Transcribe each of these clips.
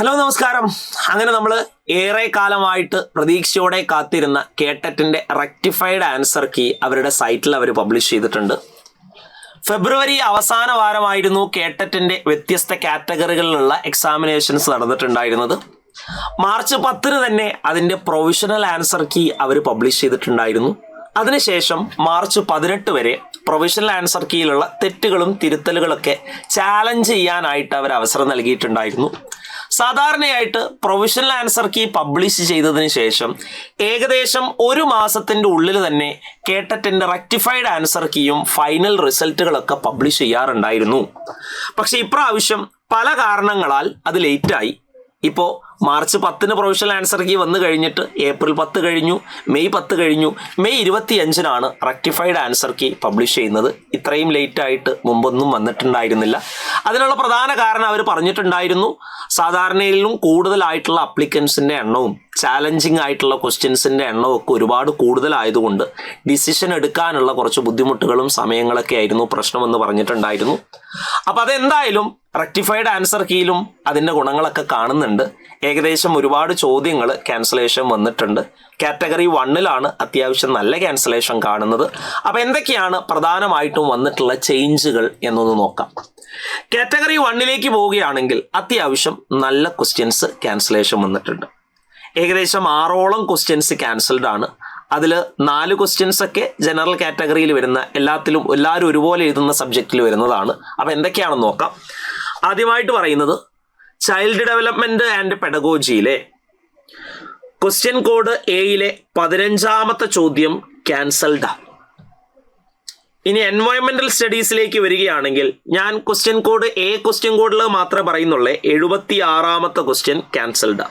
Hello നമസ്കാരം. അങ്ങനെ നമ്മൾ ഏറെ കാലമായിട്ട് പ്രതീക്ഷയോടെ കാത്തിരുന്ന കേട്ടറ്റിൻ്റെ റെക്ടിഫൈഡ് ആൻസർ കീ അവരുടെ സൈറ്റിൽ അവർ പബ്ലിഷ് ചെയ്തിട്ടുണ്ട്. ഫെബ്രുവരി അവസാന വാരമായിരുന്നു കേട്ടറ്റിൻ്റെ വ്യത്യസ്ത കാറ്റഗറികളിലുള്ള എക്സാമിനേഷൻസ് നടന്നിട്ടുണ്ടായിരുന്നത്. മാർച്ച് 10 തന്നെ അതിൻ്റെ പ്രൊവിഷണൽ ആൻസർ കീ അവർ പബ്ലിഷ് ചെയ്തിട്ടുണ്ടായിരുന്നു. അതിനുശേഷം മാർച്ച് 18 വരെ പ്രൊവിഷണൽ ആൻസർ കീയിലുള്ള തെറ്റുകളും തിരുത്തലുകളൊക്കെ ചാലഞ്ച് ചെയ്യാനായിട്ട് അവർ അവസരം നൽകിയിട്ടുണ്ടായിരുന്നു. സാധാരണയായിട്ട് പ്രൊവിഷണൽ ആൻസർ കീ പബ്ലിഷ് ചെയ്തതിന് ശേഷം ഏകദേശം ഒരു മാസത്തിൻ്റെ ഉള്ളിൽ തന്നെ കേട്ടറ്റിൻ്റെ റെക്ടിഫൈഡ് ആൻസർ കീയും ഫൈനൽ റിസൾട്ടുകളൊക്കെ പബ്ലിഷ് ചെയ്യാറുണ്ടായിരുന്നു. പക്ഷെ ഇപ്രാവശ്യം പല കാരണങ്ങളാൽ അത് ലേറ്റായി. ഇപ്പോൾ മാർച്ച് 10 പ്രൊവിഷണൽ ആൻസർ കീ വന്നു കഴിഞ്ഞിട്ട് ഏപ്രിൽ 10 കഴിഞ്ഞു, മെയ് 10 കഴിഞ്ഞു, May 25 rectified answer key publish ചെയ്യുന്നത്. ഇത്രയും ലേറ്റായിട്ട് മുമ്പൊന്നും വന്നിട്ടുണ്ടായിരുന്നില്ല. അതിനുള്ള പ്രധാന കാരണം അവർ പറഞ്ഞിട്ടുണ്ടായിരുന്നു, സാധാരണയിലും കൂടുതലായിട്ടുള്ള അപ്ലിക്കൻസിൻ്റെ എണ്ണവും ചാലഞ്ചിങ് ആയിട്ടുള്ള ക്വസ്റ്റ്യൻസിൻ്റെ എണ്ണവും ഒക്കെ ഒരുപാട് കൂടുതലായതുകൊണ്ട് ഡിസിഷൻ എടുക്കാനുള്ള കുറച്ച് ബുദ്ധിമുട്ടുകളും സമയങ്ങളൊക്കെ ആയിരുന്നു പ്രശ്നമെന്ന് പറഞ്ഞിട്ടുണ്ടായിരുന്നു. അപ്പോൾ അതെന്തായാലും റെക്ടിഫൈഡ് ആൻസർ കീയിലും അതിൻ്റെ ഗുണങ്ങളൊക്കെ കാണുന്നുണ്ട്. ഏകദേശം ഒരുപാട് ചോദ്യങ്ങൾ ക്യാൻസലേഷൻ വന്നിട്ടുണ്ട്. കാറ്റഗറി 1 അത്യാവശ്യം നല്ല ക്യാൻസലേഷൻ കാണുന്നത്. അപ്പോൾ എന്തൊക്കെയാണ് പ്രധാനമായിട്ടും വന്നിട്ടുള്ള ചേഞ്ചുകൾ എന്നൊന്ന് നോക്കാം. കാറ്റഗറി 1 പോവുകയാണെങ്കിൽ അത്യാവശ്യം നല്ല ക്വസ്റ്റ്യൻസ് ക്യാൻസലേഷൻ വന്നിട്ടുണ്ട്. ഏകദേശം 6ഓളം ക്വസ്റ്റ്യൻസ് ക്യാൻസൽഡ് ആണ്. അതിൽ 4 ക്വസ്റ്റ്യൻസ് ഒക്കെ ജനറൽ കാറ്റഗറിയിൽ വരുന്ന എല്ലാവരും ഒരുപോലെ എഴുതുന്ന സബ്ജക്റ്റിൽ വരുന്നതാണ്. അപ്പോൾ എന്തൊക്കെയാണെന്ന് നോക്കാം. ആദ്യമായിട്ട് പറയുന്നത് ചൈൽഡ് ഡെവലപ്മെന്റ് ആൻഡ് പെഡഗോജിയിലെ ക്വസ്റ്റ്യൻ കോഡ് എയിലെ 15ാമത്തെ ചോദ്യം ക്യാൻസൽഡ്. ഇനി എൻവയോൺമെന്റൽ സ്റ്റഡീസിലേക്ക് വരികയാണെങ്കിൽ ഞാൻ ക്വസ്റ്റ്യൻ കോഡ് എ ക്വസ്റ്റ്യൻ കോഡിൽ മാത്രമേ പറയുന്നുള്ളൂ. 76ാമത്തെ ക്വസ്റ്റ്യൻ ക്യാൻസൽഡ്.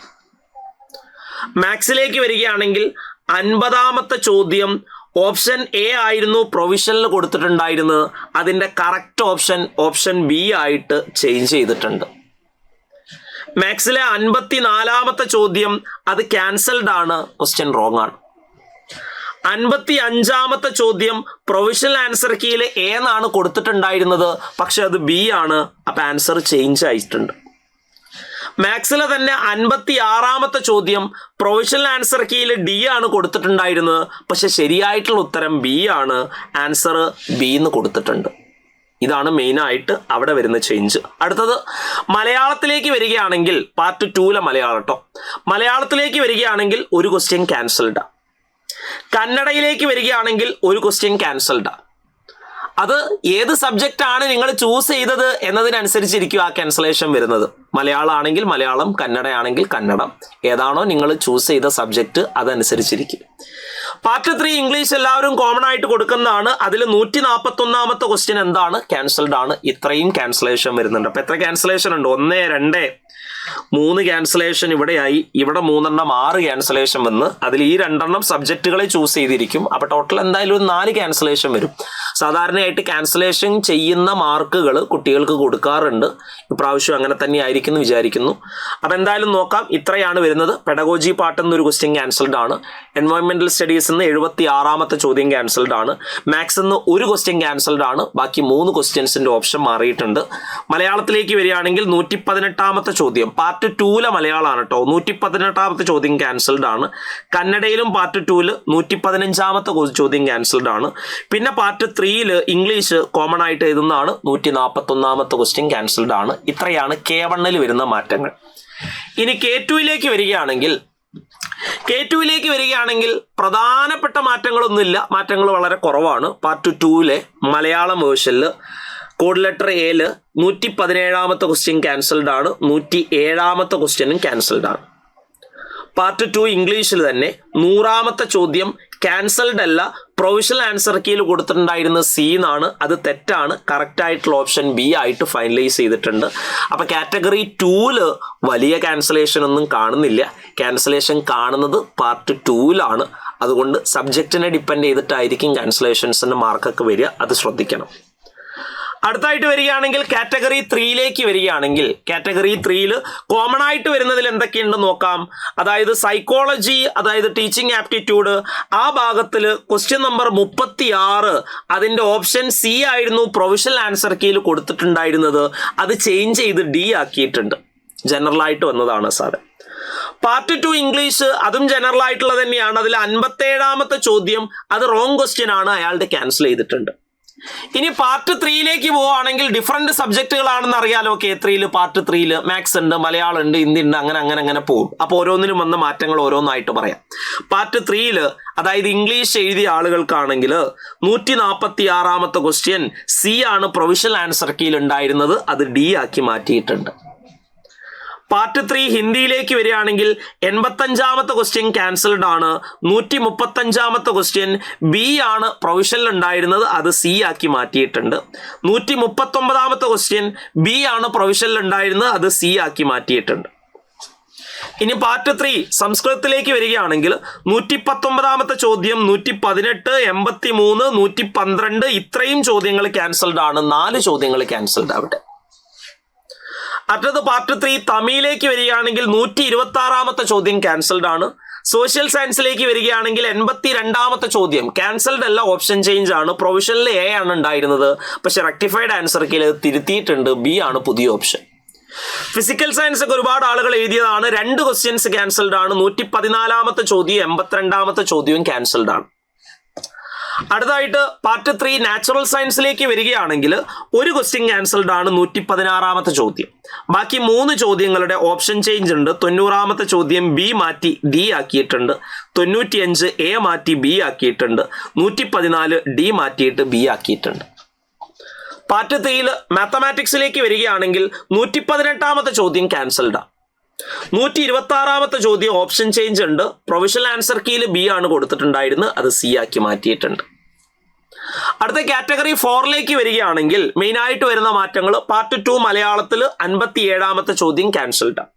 മാത്സിലേക്ക് വരികയാണെങ്കിൽ 50ാമത്തെ ചോദ്യം ഓപ്ഷൻ എ ആയിരുന്നു പ്രൊവിഷനിൽ കൊടുത്തിട്ടുണ്ടായിരുന്നത്. അതിൻ്റെ കറക്റ്റ് ഓപ്ഷൻ ബി ആയിട്ട് ചേഞ്ച് ചെയ്തിട്ടുണ്ട്. മാത്സിലെ 54ാമത്തെ ചോദ്യം അത് ക്യാൻസൽഡ് ആണ്, ക്വസ്റ്റ്യൻ റോങ് ആണ്. 55ാമത്തെ ചോദ്യം പ്രൊവിഷണൽ ആൻസർ കീയിൽ എ എന്നാണ് കൊടുത്തിട്ടുണ്ടായിരുന്നത്, പക്ഷെ അത് ബി ആണ്. അപ്പം ആൻസർ ചേഞ്ച് ആയിട്ടുണ്ട്. മാത്സിലെ തന്നെ 56ാമത്തെ ചോദ്യം പ്രൊവിഷണൽ ആൻസർ കീയിൽ ഡി ആണ് കൊടുത്തിട്ടുണ്ടായിരുന്നത്, പക്ഷെ ശരിയായിട്ടുള്ള ഉത്തരം ബി ആണ്. ആൻസർ ബി എന്ന് കൊടുത്തിട്ടുണ്ട്. ഇതാണ് മെയിനായിട്ട് അവിടെ വരുന്ന ചേഞ്ച്. അടുത്തത് മലയാളത്തിലേക്ക് വരികയാണെങ്കിൽ പാർട്ട് 2 മലയാളത്തിലേക്ക് വരികയാണെങ്കിൽ ഒരു ക്വസ്റ്റ്യൻ ക്യാൻസൽഡ്. കന്നഡയിലേക്ക് വരികയാണെങ്കിൽ ഒരു ക്വസ്റ്റ്യൻ ക്യാൻസൽഡ്. അത് ഏത് സബ്ജക്റ്റ് ആണ് നിങ്ങൾ ചൂസ് ചെയ്തത് എന്നതിനനുസരിച്ചിരിക്കും ആ ക്യാൻസലേഷൻ വരുന്നത്. മലയാളം ആണെങ്കിൽ മലയാളം, കന്നഡ ആണെങ്കിൽ കന്നഡം. ഏതാണോ നിങ്ങൾ ചൂസ് ചെയ്ത സബ്ജക്റ്റ് അതനുസരിച്ചിരിക്കും. പാർട്ട് 3 ഇംഗ്ലീഷ് എല്ലാവരും കോമൺ ആയിട്ട് കൊടുക്കുന്നതാണ്. അതിൽ 141ാമത്തെ ക്വസ്റ്റ്യൻ എന്താണ്? ക്യാൻസൽഡ് ആണ്. ഇത്രയും ക്യാൻസലേഷൻ വരുന്നുണ്ട്. അപ്പോൾ എത്ര ക്യാൻസലേഷൻ ഉണ്ട്? 1, 2, 3 ക്യാൻസലേഷൻ ഇവിടെയായി. ഇവിടെ 3 6 ക്യാൻസലേഷൻ വന്ന് അതിൽ ഈ 2 സബ്ജക്റ്റുകളെ ചൂസ് ചെയ്തിരിക്കും. അപ്പോൾ ടോട്ടൽ എന്തായാലും ഒരു 4 ക്യാൻസലേഷൻ വരും. സാധാരണയായിട്ട് ക്യാൻസലേഷൻ ചെയ്യുന്ന മാർക്കുകൾ കുട്ടികൾക്ക് കൊടുക്കാറുണ്ട്. ഇപ്രാവശ്യം അങ്ങനെ തന്നെ ആയിരിക്കും എന്ന് വിചാരിക്കുന്നു. അപ്പോൾ എന്തായാലും നോക്കാം. ഇത്രയാണ് വരുന്നത്. പെഡഗോജി പാർട്ടിൽ നിന്ന് ഒരു ക്വസ്റ്റ്യൻ ക്യാൻസൽഡ് ആണ്. എൻവയോൺമെന്റൽ സ്റ്റഡീസിൽ നിന്ന് 76ാമത്തെ ചോദ്യം ക്യാൻസൽഡ് ആണ്. മാത്സിൽ നിന്ന് ഒരു ക്വസ്റ്റ്യൻ ക്യാൻസൽഡ് ആണ്. ബാക്കി 3 ക്വസ്റ്റ്യൻസിന്റെ ഓപ്ഷൻ മാറിയിട്ടുണ്ട്. മലയാളത്തിലേക്ക് വരികയാണെങ്കിൽ 118ാമത്തെ ചോദ്യം പാർട്ട് 2 മലയാളമാണ് കേട്ടോ. 118ാമത്തെ ചോദ്യം ക്യാൻസൽഡ് ആണ്. കന്നഡയിലും പാർട്ട് 2 115ാമത്തെ ചോദ്യം ക്യാൻസൽഡ് ആണ്. പിന്നെ പാർട്ട് 3 ഇംഗ്ലീഷ് കോമൺ ആയിട്ട് എഴുതുന്നതാണ്. 141ാമത്തെ ക്വസ്റ്റ്യൻ ക്യാൻസൽഡ് ആണ്. ഇത്രയാണ് K1 വരുന്ന മാറ്റങ്ങൾ. ഇനി K2 വരികയാണെങ്കിൽ പ്രധാനപ്പെട്ട മാറ്റങ്ങളൊന്നുമില്ല. മാറ്റങ്ങൾ വളരെ കുറവാണ്. പാർട്ട് 2 മലയാളം വേർഷനിൽ കോഡ് ലെറ്റർ എയിൽ 117ാമത്തെ ക്വസ്റ്റ്യൻ ക്യാൻസൽഡ് ആണ്. 107ാമത്തെ ക്വസ്റ്റ്യനും ക്യാൻസൽഡ് ആണ്. പാർട്ട് 2 ഇംഗ്ലീഷിൽ തന്നെ 100ാമത്തെ ചോദ്യം ക്യാൻസൽഡ് അല്ല, പ്രൊവിഷണൽ ആൻസർ കീയിൽ കൊടുത്തിട്ടുണ്ടായിരുന്ന സി എന്നാണ്. അത് തെറ്റാണ്. കറക്റ്റ് ആയിട്ടുള്ള ഓപ്ഷൻ ബി ആയിട്ട് ഫൈനലൈസ് ചെയ്തിട്ടുണ്ട്. അപ്പോൾ കാറ്റഗറി 2 വലിയ ക്യാൻസലേഷൻ ഒന്നും കാണുന്നില്ല. ക്യാൻസലേഷൻ കാണുന്നത് പാർട്ട് 2 അതുകൊണ്ട് സബ്ജക്റ്റിനെ ഡിപ്പെൻഡ് ചെയ്തിട്ടായിരിക്കും ക്യാൻസലേഷൻസിൻ്റെ മാർക്കൊക്കെ വരിക. അത് ശ്രദ്ധിക്കണം. അടുത്തായിട്ട് വരികയാണെങ്കിൽ കാറ്റഗറി 3 വരികയാണെങ്കിൽ കാറ്റഗറി 3 കോമൺ ആയിട്ട് വരുന്നതിൽ എന്തൊക്കെയുണ്ടെന്ന് നോക്കാം. അതായത് സൈക്കോളജി, അതായത് ടീച്ചിങ് ആപ്റ്റിറ്റ്യൂഡ്, ആ ഭാഗത്തിൽ ക്വസ്റ്റ്യൻ നമ്പർ 36 അതിൻ്റെ ഓപ്ഷൻ സി ആയിരുന്നു പ്രൊവിഷണൽ ആൻസർ കീയിൽ കൊടുത്തിട്ടുണ്ടായിരുന്നത്. അത് ചേഞ്ച് ചെയ്ത് ഡി ആക്കിയിട്ടുണ്ട്. ജനറൽ ആയിട്ട് വന്നതാണ് സാറ്. പാർട്ട് 2 ഇംഗ്ലീഷ്, അതും ജനറൽ ആയിട്ടുള്ളത് തന്നെയാണ്. അതിൽ 57ാമത്തെ ചോദ്യം അത് റോങ് ക്വസ്റ്റ്യൻ ആണ്, അയാളുടെ ക്യാൻസൽ ചെയ്തിട്ടുണ്ട്. ഇനി പാർട്ട് 3യിലേക്ക് പോവുകയാണെങ്കിൽ ഡിഫറെന്റ് സബ്ജക്റ്റുകളാണെന്ന് അറിയാലോ. K3 പാർട്ട് 3 മാത്സ് ഉണ്ട്, മലയാളം ഉണ്ട്, ഹിന്ദി ഉണ്ട്, അങ്ങനെ പോകും. അപ്പോൾ ഓരോന്നിലും വന്ന മാറ്റങ്ങൾ ഓരോന്നായിട്ട് പറയാം. പാർട്ട് 3 അതായത് ഇംഗ്ലീഷ് എഴുതിയ ആളുകൾക്കാണെങ്കിൽ 146ാമത്തെ ക്വസ്റ്റ്യൻ സി ആണ് പ്രൊവിഷണൽ ആൻസർ കീയിൽ ഉണ്ടായിരുന്നത്, അത് ഡി ആക്കി മാറ്റിയിട്ടുണ്ട്. പാർട്ട് 3 ഹിന്ദിയിലേക്ക് വരികയാണെങ്കിൽ 85ാമത്തെ ക്വസ്റ്റ്യൻ ക്യാൻസൽഡ് ആണ്. 135ാമത്തെ ക്വസ്റ്റ്യൻ ബി ആണ് പ്രൊവിഷനിൽ ഉണ്ടായിരുന്നത്, അത് സി ആക്കി മാറ്റിയിട്ടുണ്ട്. 139ാമത്തെ ക്വസ്റ്റ്യൻ ബി ആണ് പ്രൊവിഷനിൽ ഉണ്ടായിരുന്നത്, അത് സി ആക്കി മാറ്റിയിട്ടുണ്ട്. ഇനി പാർട്ട് 3 സംസ്കൃതത്തിലേക്ക് വരികയാണെങ്കിൽ 119ാമത്തെ ചോദ്യം, 118, 83, 112 ഇത്രയും ചോദ്യങ്ങൾ ക്യാൻസൽഡ് ആണ്. 4 ചോദ്യങ്ങൾ ക്യാൻസൽഡ് ആവട്ടെ. അടുത്തത് പാർട്ട് 3 തമിഴിലേക്ക് വരികയാണെങ്കിൽ 126ാമത്തെ ചോദ്യം ക്യാൻസൽഡ് ആണ്. സോഷ്യൽ സയൻസിലേക്ക് വരികയാണെങ്കിൽ 82ാമത്തെ ചോദ്യം ക്യാൻസൽഡ് അല്ല, ഓപ്ഷൻ ചേഞ്ച് ആണ്. പ്രൊവിഷനിൽ എ ആണ് ഉണ്ടായിരുന്നത്, പക്ഷെ റെക്ടിഫൈഡ് ആൻസർ കീയിൽ തിരുത്തിയിട്ടുണ്ട്, ബി ആണ് പുതിയ ഓപ്ഷൻ. ഫിസിക്കൽ സയൻസ് ഒക്കെ ഒരുപാട് ആളുകൾ എഴുതിയതാണ്, 2 ക്വസ്റ്റ്യൻസ് ക്യാൻസൽഡ് ആണ്. 114ാമത്തെ ചോദ്യം 82ാമത്തെ ചോദ്യവും ക്യാൻസൽഡ് ആണ്. അടുത്തായിട്ട് പാർട്ട് 3 നാച്ചുറൽ സയൻസിലേക്ക് വരികയാണെങ്കിൽ 1 ക്വസ്റ്റ്യൻ ക്യാൻസൽഡ് ആണ്, 116ാമത്തെ ചോദ്യം. ബാക്കി 3 ചോദ്യങ്ങളുടെ ഓപ്ഷൻ ചേഞ്ച് ഉണ്ട്. 90ാമത്തെ ചോദ്യം ബി മാറ്റി ഡി ആക്കിയിട്ടുണ്ട്. 95 എ മാറ്റി ബി ആക്കിയിട്ടുണ്ട്. 114 ഡി മാറ്റിയിട്ട് ബി ആക്കിയിട്ടുണ്ട്. പാർട്ട് 3 മാത്തമാറ്റിക്സിലേക്ക് വരികയാണെങ്കിൽ 118ാമത്തെ ചോദ്യം ക്യാൻസൽഡ് ആണ്. 126ാമത്തെ ചോദ്യം ഓപ്ഷൻ ചേഞ്ച് ഉണ്ട്. പ്രൊവിഷണൽ ആൻസർ കീയിൽ ബി ആണ് കൊടുത്തിട്ടുണ്ടായിരുന്നത്, അത് സി ആക്കി മാറ്റിയിട്ടുണ്ട്. അടുത്ത കാറ്റഗറി 4ലേക്ക് വരികയാണെങ്കിൽ മെയിൻ ആയിട്ട് വരുന്ന മാറ്റങ്ങൾ പാർട്ട് 2 മലയാളത്തിൽ 57ാമത്തെ ചോദ്യം ക്യാൻസൽഡ് ആണ്.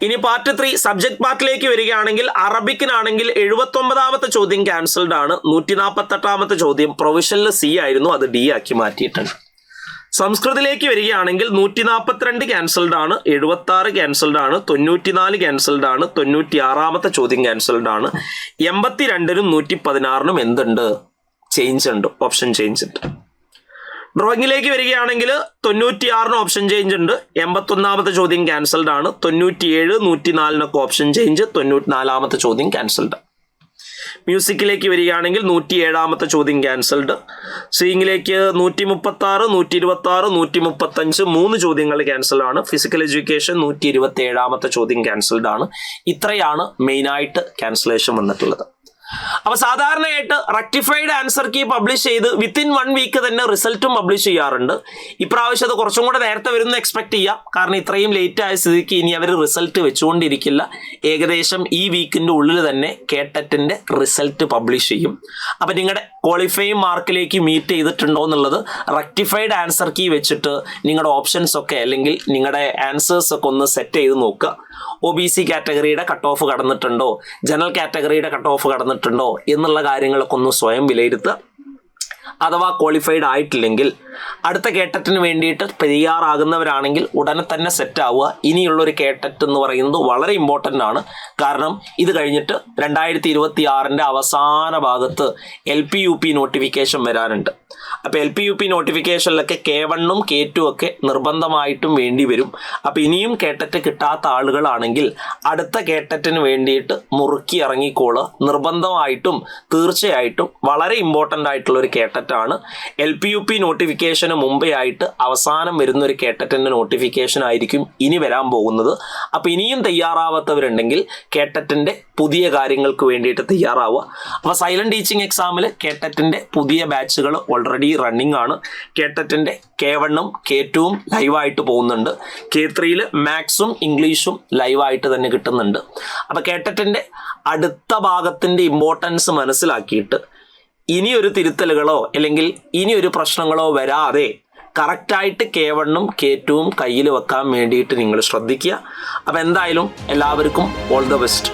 ഇനി പാർട്ട് 3 സബ്ജക്ട് പാർട്ടിലേക്ക് വരികയാണെങ്കിൽ അറബിക്കിനാണെങ്കിൽ 79ാമത്തെ ചോദ്യം ക്യാൻസൽഡ് ആണ്. 148ാമത്തെ ചോദ്യം പ്രൊവിഷണൽ സി ആയിരുന്നു, അത് ഡി ആക്കി മാറ്റിയിട്ടുണ്ട്. സംസ്കൃതത്തിലേക്ക് വരികയാണെങ്കിൽ 142 ക്യാൻസൽഡ് ആണ്, 76 ക്യാൻസൽഡ് ആണ്, 94 ക്യാൻസൽഡ് ആണ്, 96ാമത്തെ ചോദ്യം ക്യാൻസൽഡ് ആണ്. 82നും 116നും എന്തുണ്ട്? ചേഞ്ച് ഉണ്ട്, ഓപ്ഷൻ ചേഞ്ച് ഉണ്ട്. ഡ്രോയിങ്ങിലേക്ക് വരികയാണെങ്കിൽ 96ന് ഓപ്ഷൻ ചേഞ്ച് ഉണ്ട്. 81ാമത്തെ ചോദ്യം ക്യാൻസൽഡ് ആണ്. 97, 104നൊക്കെ ഓപ്ഷൻ ചേഞ്ച്. 94ാമത്തെ ചോദ്യം ക്യാൻസൽഡ്. മ്യൂസിക്കിലേക്ക് വരികയാണെങ്കിൽ 107ാമത്തെ ചോദ്യം ക്യാൻസൽഡ്. സ്വിംഗിലേക്ക് 136, 126, 135 3 ചോദ്യങ്ങൾ ക്യാൻസൽ ആണ്. ഫിസിക്കൽ എഡ്യൂക്കേഷൻ 127ാമത്തെ ചോദ്യം ക്യാൻസൽഡ് ആണ്. ഇത്രയാണ് മെയിനായിട്ട് ക്യാൻസലേഷൻ വന്നിട്ടുള്ളത്. അപ്പൊ സാധാരണയായിട്ട് റെക്ടിഫൈഡ് ആൻസർ കീ പബ്ലിഷ് ചെയ്ത് വിത്തിൻ 1 വീക്ക് തന്നെ റിസൾട്ടും പബ്ലിഷ് ചെയ്യാറുണ്ട്. ഇപ്രാവശ്യം അത് കുറച്ചും കൂടെ നേരത്തെ വരുന്ന എക്സ്പെക്ട് ചെയ്യാം, കാരണം ഇത്രയും ലേറ്റ് ആയ സ്ഥിതിക്ക് ഇനി അവർ റിസൾട്ട് വെച്ചുകൊണ്ടിരിക്കില്ല. ഏകദേശം ഈ വീക്കിന്റെ ഉള്ളിൽ തന്നെ കേട്ടറ്റിന്റെ റിസൾട്ട് പബ്ലിഷ് ചെയ്യും. അപ്പൊ നിങ്ങളുടെ ക്വാളിഫൈങ് മാർക്കിലേക്ക് മീറ്റ് ചെയ്തിട്ടുണ്ടോ എന്നുള്ളത് റെക്ടിഫൈഡ് ആൻസർ കീ വെച്ചിട്ട് നിങ്ങളുടെ ഓപ്ഷൻസ് ഒക്കെ അല്ലെങ്കിൽ നിങ്ങളുടെ ആൻസേഴ്സ് ഒക്കെ ഒന്ന് സെറ്റ് ചെയ്ത് നോക്കുക. OBC കാറ്റഗറിയുടെ കട്ട് ഓഫ് കടന്നിട്ടുണ്ടോ, ജനറൽ കാറ്റഗറിയുടെ കട്ട് ഓഫ് കടന്നിട്ടുണ്ടോ എന്നുള്ള കാര്യങ്ങളൊക്കെ ഒന്ന് സ്വയം വിലയിരുത്തുക. അഥവാ ക്വാളിഫൈഡ് ആയിട്ടില്ലെങ്കിൽ അടുത്ത കേട്ടറ്റിന് വേണ്ടിയിട്ട് തയ്യാറാകുന്നവരാണെങ്കിൽ ഉടനെ തന്നെ സെറ്റ് ആവുക. ഇനിയുള്ളൊരു കേട്ടറ്റ് എന്ന് പറയുന്നത് വളരെ ഇമ്പോർട്ടൻ്റ് ആണ്. കാരണം ഇത് കഴിഞ്ഞിട്ട് 2026 അവസാന ഭാഗത്ത് LP UP നോട്ടിഫിക്കേഷൻ വരാനുണ്ട്. അപ്പോൾ LP UP നോട്ടിഫിക്കേഷനിലൊക്കെ K1ഉം K2 ഒക്കെ നിർബന്ധമായിട്ടും വേണ്ടി വരും. അപ്പോൾ ഇനിയും കേട്ടറ്റ് കിട്ടാത്ത ആളുകളാണെങ്കിൽ അടുത്ത കേട്ടറ്റിന് വേണ്ടിയിട്ട് മുറുക്കി ഇറങ്ങിക്കോള്. നിർബന്ധമായിട്ടും തീർച്ചയായിട്ടും വളരെ ഇമ്പോർട്ടൻ്റ് ആയിട്ടുള്ളൊരു കേട്ടറ്റാണ്. LP UP നോട്ടിഫിക്കേഷന് മുമ്പേ ആയിട്ട് അവസാനം വരുന്ന ഒരു കേട്ടറ്റിൻ്റെ നോട്ടിഫിക്കേഷൻ ആയിരിക്കും ഇനി വരാൻ പോകുന്നത്. അപ്പോൾ ഇനിയും തയ്യാറാവാത്തവരുണ്ടെങ്കിൽ കേട്ടറ്റിൻ്റെ പുതിയ കാര്യങ്ങൾക്ക് വേണ്ടിയിട്ട് തയ്യാറാവുക. അപ്പോൾ സൈലന്റ് ടീച്ചിങ് എക്സാമിൽ കേട്ടറ്റിൻ്റെ പുതിയ ബാച്ചുകൾ ഓൾറെഡി റണ്ണിങ് ആണ്. കേട്ടറ്റിൻ്റെ K1ഉം K2ഉം ലൈവായിട്ട് പോകുന്നുണ്ട്. K3 മാത്സും ഇംഗ്ലീഷും ലൈവായിട്ട് തന്നെ കിട്ടുന്നുണ്ട്. അപ്പോൾ കേട്ടറ്റിൻ്റെ അടുത്ത ഭാഗത്തിൻ്റെ ഇമ്പോർട്ടൻസ് മനസ്സിലാക്കിയിട്ട് ഇനിയൊരു തിരുത്തലുകളോ അല്ലെങ്കിൽ ഇനിയൊരു പ്രശ്നങ്ങളോ വരാതെ കറക്റ്റായിട്ട് K1ഉം K2ഉം കയ്യിൽ വെക്കാൻ വേണ്ടിയിട്ട് നിങ്ങൾ ശ്രദ്ധിക്കുക. അപ്പോൾ എന്തായാലും എല്ലാവർക്കും ഓൾ ദ ബെസ്റ്റ്.